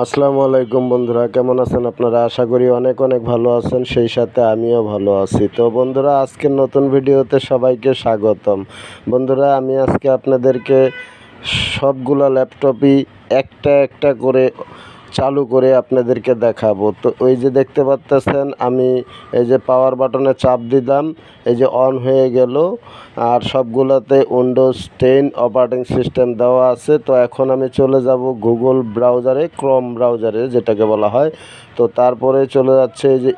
আসসালামু আলাইকুম বন্ধুরা, কেমন আছেন আপনারা? আশা করি অনেক অনেক ভালো আছেন, সেই সাথে আমিও ভালো আছি। তো বন্ধুরা, আজকের নতুন ভিডিওতে সবাইকে স্বাগতম। বন্ধুরা, আমি আজকে আপনাদেরকে সবগুলো ল্যাপটপই একটা একটা করে চালু করে আপনাদেরকে দেখাবো। তো ওই যে দেখতে পাচ্ছেন, আমি এই যে পাওয়ার বাটনে চাপ দিলাম, এই যে অন হয়ে গেল। আর সবগুলোতে উইন্ডোজ 10 অপারেটিং সিস্টেম দেওয়া আছে। তো এখন আমি চলে যাব গুগল ব্রাউজারে, ক্রোম ব্রাউজারে যেটাকে বলা হয়। তো তারপরে চলে যাচ্ছে এই যে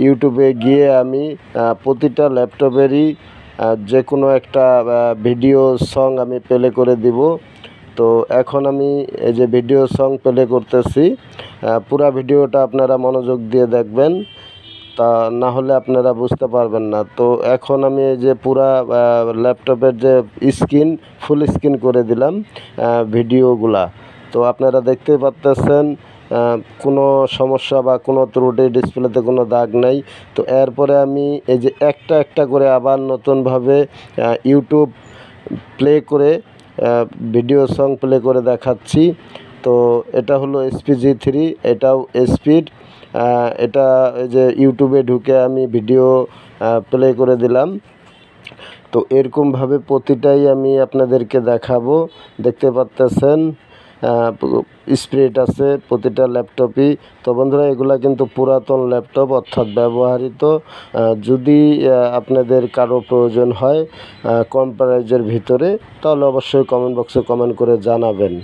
ইউটিউবে গিয়ে আমি প্রতিটা ল্যাপটপেরই যে কোনো একটা ভিডিও সং আমি প্লে করে দিব। তো এখন আমি এই যে ভিডিও সং প্লে করতেছি, পুরা ভিডিওটা আপনারা মনোযোগ দিয়ে দেখবেন, তা না হলে আপনারা বুঝতে পারবেন না। তো এখন আমি এই যে পুরা ল্যাপটপের যে স্ক্রিন ফুল স্ক্রিন করে দিলাম ভিডিওগুলা। তো আপনারা দেখতেই পাচ্ছেন কোনো সমস্যা বা কোনো ত্রুটি, ডিসপ্লেতে কোনো দাগ নাই। তো এরপরে আমি এই যে একটা একটা করে আবার নতুনভাবে ইউটিউব প্লে করে ভিডিও সং প্লে করে দেখাচ্ছি। তো এটা হলো SPG3, এটাও স্পিড। এটা এই যে ইউটিউবে ঢুকে আমি ভিডিও প্লে করে দিলাম। তো এরকমভাবে প্রতিটাই আমি আপনাদেরকে দেখাবো। দেখতে পাচ্ছেন স্পিড আছে প্রতিটা ল্যাপটপই। তো বন্ধুরা, এগুলা কিন্তু পুরাতন ল্যাপটপ, অর্থাৎ ব্যবহৃত। যদি আপনাদের কারো প্রয়োজন হয় কম প্রাইজের ভিতরে, তাহলে অবশ্যই কমেন্ট বক্সে কমেন্ট করে জানাবেন।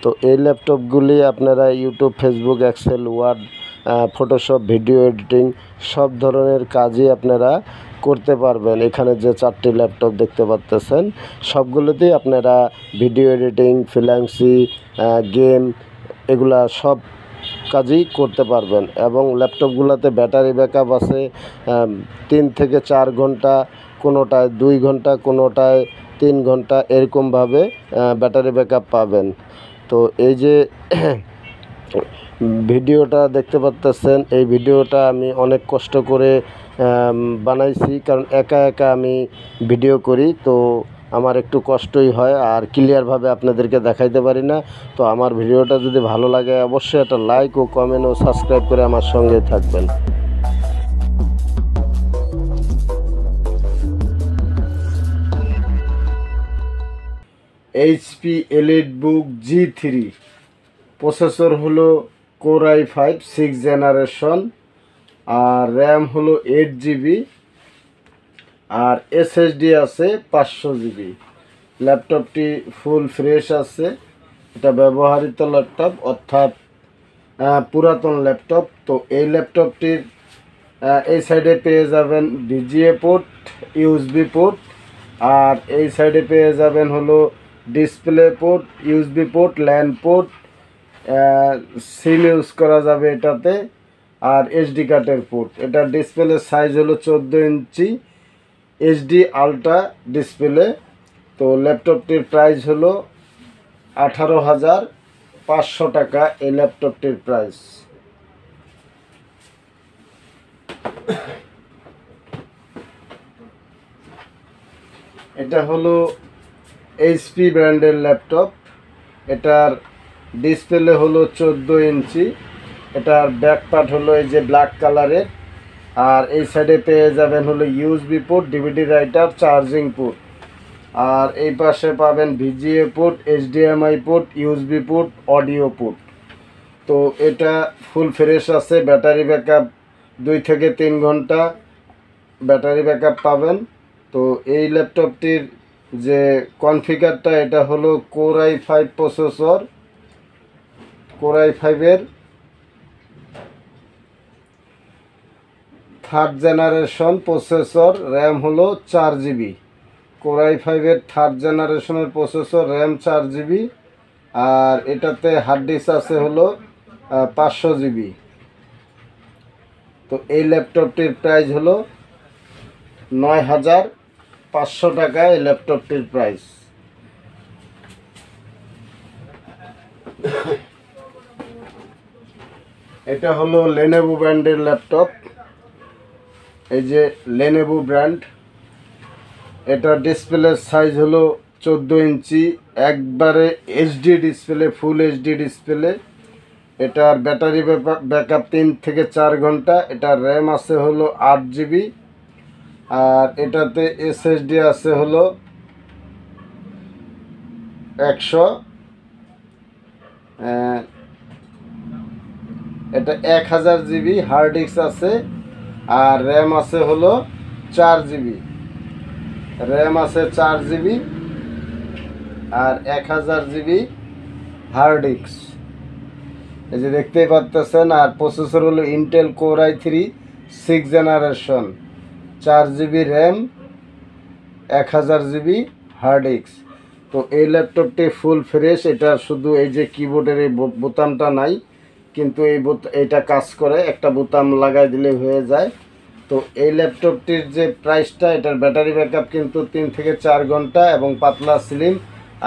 তো এই ল্যাপটপগুলি আপনারা YouTube, Facebook, Excel, Word, Photoshop, video editing সব ধরনের কাজই আপনারা করতে পারবেন। এখানে যে 4টি ল্যাপটপ দেখতে পাচ্ছেন, সবগুলোতেই আপনারা ভিডিও এডিটিং, ফ্রিল্যান্সিং, গেম, এগুলা সব কাজই করতে পারবেন। এবং ল্যাপটপগুলোতে ব্যাটারি ব্যাকআপ আছে 3 থেকে 4 ঘন্টা, কোনোটায় 2 ঘন্টা, কোনোটায় 3 ঘন্টা, এরকমভাবে ব্যাটারি ব্যাকআপ পাবেন। তো এই যে ভিডিওটা দেখতে পাচ্ছেন, এই ভিডিওটা আমি অনেক কষ্ট করে বানাইছি, কারণ একা একা আমি ভিডিও করি, তো আমার একটু কষ্টই হয় আর ক্লিয়ারভাবে আপনাদেরকে দেখাইতে পারি না। তো আমার ভিডিওটা যদি ভালো লাগে, অবশ্যই একটা লাইক ও কমেন্ট ও সাবস্ক্রাইব করে আমার সঙ্গে থাকবেন। HP EliteBook G3, প্রসেসর হলো Core i5 6th জেনারেশন, আর র্যাম হলো 8GB, আর SSD আছে 500GB। ল্যাপটপটি ফুল ফ্রেশ আছে। এটা ব্যবহৃত ল্যাপটপ, অর্থাৎ পুরাতন ল্যাপটপ। তো এই ল্যাপটপটির এই সাইডে পেয়ে যাবেন VGA পোর্ট, USB পোর্ট, আর এই সাইডে পেয়ে যাবেন হলো display port, USB port, LAN port, SIM use করা যাবে এটাতে, আর SD কার্ডের পোর্ট। এটার ডিসপ্লের সাইজ হলো 14 ইঞ্চি HD আলট্রা ডিসপ্লে। তো ল্যাপটপটির প্রাইস হলো 18,500 টাকা এই ল্যাপটপটির প্রাইস। এটা হলো HP ব্র্যান্ডের ল্যাপটপ। এটার ডিসপ্লে হলো 14 ইঞ্চি। এটার ব্যাক পার্ট হলো এই যে ব্ল্যাক কালারের, আর এই সাইডে পেয়ে যাবেন হলো USB port, DVD writer, charging port, আর এই পাশে পাবেন VGA port, HDMI port, USB port, audio port. তো এটা ফুল ফ্রেশ আছে। ব্যাটারি ব্যাকআপ 2 থেকে 3 ঘন্টা ব্যাটারি ব্যাকআপ পাবেন। তো এই ল্যাপটপটির যে কনফিগারটা, এটা হলো Core i5 processor, Core i5-এর 3rd generation processor, RAM হলো 4GB। Core i5-এর 3rd জেনারেশনের প্রসেসর, র্যাম 4GB, আর এটাতে হার্ড ডিস্ক আছে হলো 500GB। তো এই ল্যাপটপটির প্রাইস হলো 9,500 টাকা এই ল্যাপটপটির প্রাইস। এটা হলো Lenovo ব্র্যান্ডের ল্যাপটপ। এই যে Lenovo ব্র্যান্ড, এটার ডিসপ্লের সাইজ হলো 14 ইঞ্চি একবারে HD display, full HD display. এটার ব্যাটারি ব্যাকআপ 3 থেকে 4 ঘন্টা। এটার র্যাম আছে হলো 8 জিবি, আর এটাতে এসএসডি আছে হলো 100, এটা 1000 জিবি। হার্ড ডিস্ক আছে, আর র্যাম আছে হলো 4 জিবি। র্যাম আছে 4 জিবি, আর 1000 জিবি হার্ড ডিস্ক। এই যে দেখতেই পাচ্ছেন। আর প্রসেসর হলো Intel core i3 6th generation, 4 GB RAM, 1000 GB hard disk. তো এই ল্যাপটপটি ফুল ফ্রেশ। এটা শুধু এই যে কিবোর্ডের এই বোতামটা নাই, কিন্তু এইটা কাজ করে, একটা বোতাম লাগাই দিলে হয়ে যায়। তো এই ল্যাপটপটির যে প্রাইসটা, এটার ব্যাটারি ব্যাকআপ কিন্তু 3 থেকে 4 ঘন্টা এবং পাতলা স্লিম।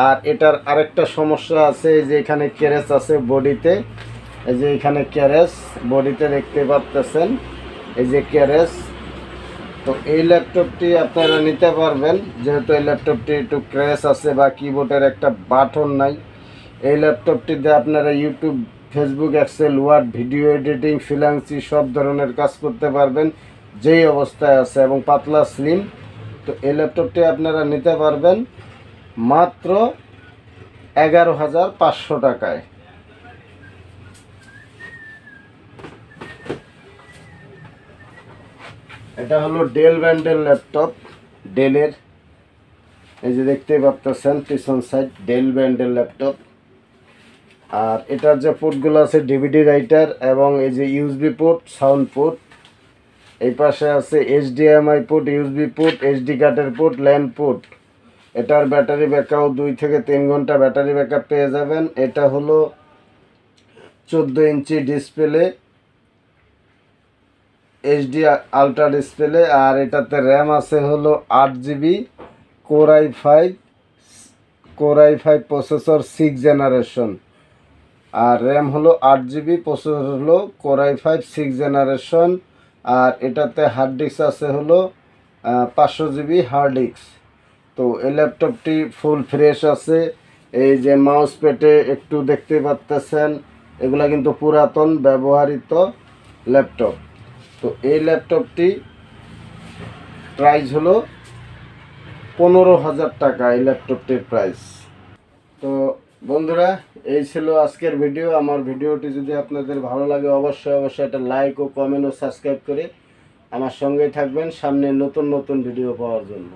আর এটার আরেকটা সমস্যা আছে, এই যে এখানে ক্যারেজ আছে বডিতে, এই যে এখানে ক্যারেজ বডিতে দেখতে পাচ্ছেন, এই যে ক্যারেজ। তো এই ল্যাপটপটি আপনারা নিতে পারবেন, যেহেতু এই ল্যাপটপটি একটু ক্র্যাশ আছে বা কিবোর্ডের একটা বাটন নাই। এই ল্যাপটপটিতে আপনারা YouTube, Facebook, Excel, Word, video editing, freelancing সব ধরনের কাজ করতে পারবেন যেই অবস্থায় আছে, এবং পাতলা স্লিম। তো এই ল্যাপটপটি আপনারা নিতে পারবেন মাত্র 11,500 টাকায়। এটা হলো ডেল ব্র্যান্ডের ল্যাপটপ, ডেলের। এই যে দেখতেই পাচ্ছেন পিছন সাইড, ডেল ব্র্যান্ডের ল্যাপটপ। আর এটার যে পোর্টগুলো আছে, ডিভিডি রাইটার, এবং এই যে ইউএসবি পোর্ট, সাউন্ড পোর্ট। এই পাশে আছে HDMI port, USB port, HD কার্ডের পোর্ট, ল্যান পোর্ট। এটার ব্যাটারি ব্যাকআপ 2 থেকে 3 ঘন্টা ব্যাটারি ব্যাকআপ পেয়ে যাবেন। এটা হলো 14 inch display, HD ultra display. আর এটাতে র্যাম আছে হলো 8 GB, core i5 processor 6th generation. আর র্যাম হলো 8 জিবি, প্রসেসর হলো কোর i5 6th জেনারেশন। আর এটাতে হার্ড ডিস্ক আছে হলো 500 জিবি হার্ড ডিস্ক। তো এই ল্যাপটপটি ফুল ফ্রেশ আছে। এই যে মাউস প্যাডে একটু দেখতে পাচ্ছেন, এগুলা কিন্তু পুরাতন ব্যবহৃত ল্যাপটপ। তো এই ল্যাপটপটি প্রাইস হলো 15,000 টাকা, এই ল্যাপটপটির প্রাইস। তো বন্ধুরা, এই ছিল আজকের ভিডিও। আমার ভিডিওটি যদি আপনাদের ভালো লাগে, অবশ্যই একটা লাইক ও কমেন্ট ও সাবস্ক্রাইব করে আমার সঙ্গেই থাকবেন সামনে নতুন নতুন ভিডিও পাওয়ার জন্য।